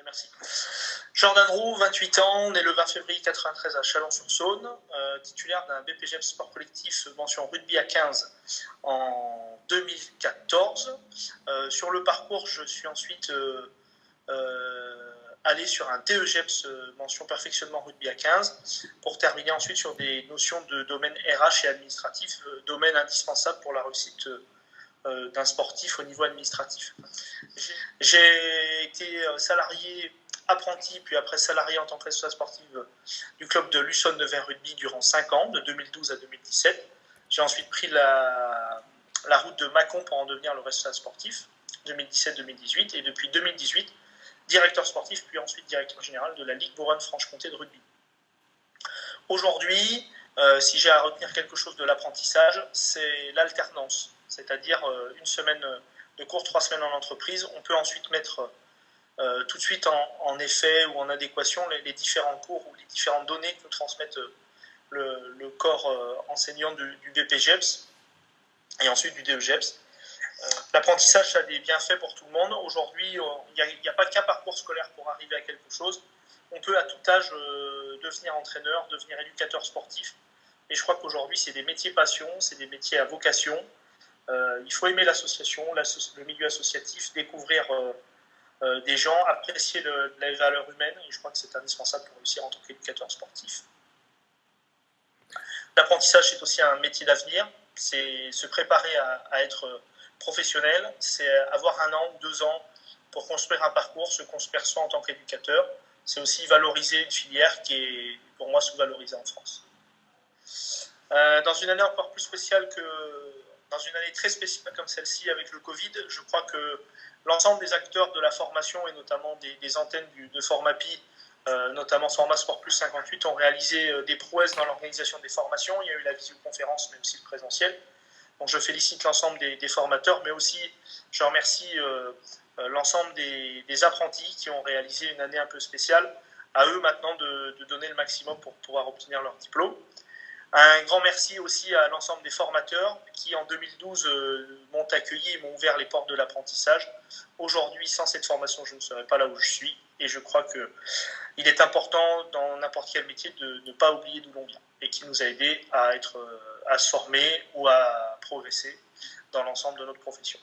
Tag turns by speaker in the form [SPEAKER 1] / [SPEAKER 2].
[SPEAKER 1] Merci. Jordan Roux, 28 ans, né le 20 février 1993 à Chalon-sur-Saône, titulaire d'un BPGEPS sport collectif mention rugby à 15 en 2014. Sur le parcours, je suis ensuite allé sur un DEGEPS mention perfectionnement rugby à 15 pour terminer ensuite sur des notions de domaine RH et administratif, domaine indispensable pour la réussite d'un sportif au niveau administratif. J'ai été salarié apprenti, puis après salarié en tant que responsable sportif du club de Luçon-Nevers Rugby durant 5 ans, de 2012 à 2017. J'ai ensuite pris la route de Mâcon pour en devenir le responsable sportif, 2017-2018, et depuis 2018, directeur sportif, puis ensuite directeur général de la Ligue Bourgogne-Franche-Comté de rugby. Aujourd'hui, si j'ai à retenir quelque chose de l'apprentissage, c'est l'alternance, c'est-à-dire une semaine de cours, 3 semaines en entreprise. On peut ensuite mettre tout de suite en effet ou en adéquation les différents cours ou les différentes données que nous transmettent le corps enseignant du BPGEPS et ensuite du DEGEPS. L'apprentissage, ça a des bienfaits pour tout le monde. Aujourd'hui, il n'y a pas qu'un parcours scolaire pour arriver à quelque chose. On peut à tout âge devenir entraîneur, devenir éducateur sportif. Et je crois qu'aujourd'hui, c'est des métiers passion, c'est des métiers à vocation. Il faut aimer l'association, le milieu associatif, découvrir des gens, apprécier les valeurs humaines. Et je crois que c'est indispensable pour réussir en tant qu'éducateur sportif. L'apprentissage, c'est aussi un métier d'avenir. C'est se préparer à être professionnel. C'est avoir 1 an ou 2 ans pour construire un parcours, se construire soi en tant qu'éducateur. C'est aussi valoriser une filière qui est, pour moi, sous-valorisée en France. Dans une année encore plus spéciale dans une année très spéciale comme celle-ci avec le Covid, je crois que l'ensemble des acteurs de la formation et notamment des antennes de Formapi, notamment Format Sport Plus 58, ont réalisé des prouesses dans l'organisation des formations. Il y a eu la visioconférence, même si le présentiel. Donc je félicite l'ensemble des formateurs, mais aussi je remercie l'ensemble des apprentis qui ont réalisé une année un peu spéciale. À eux maintenant de donner le maximum pour pouvoir obtenir leur diplôme. Un grand merci aussi à l'ensemble des formateurs qui, en 2012, m'ont accueilli et m'ont ouvert les portes de l'apprentissage. Aujourd'hui, sans cette formation, je ne serais pas là où je suis. Et je crois qu'il est important, dans n'importe quel métier, de ne pas oublier d'où l'on vient et qui nous a aidés à se former ou à progresser dans l'ensemble de notre profession.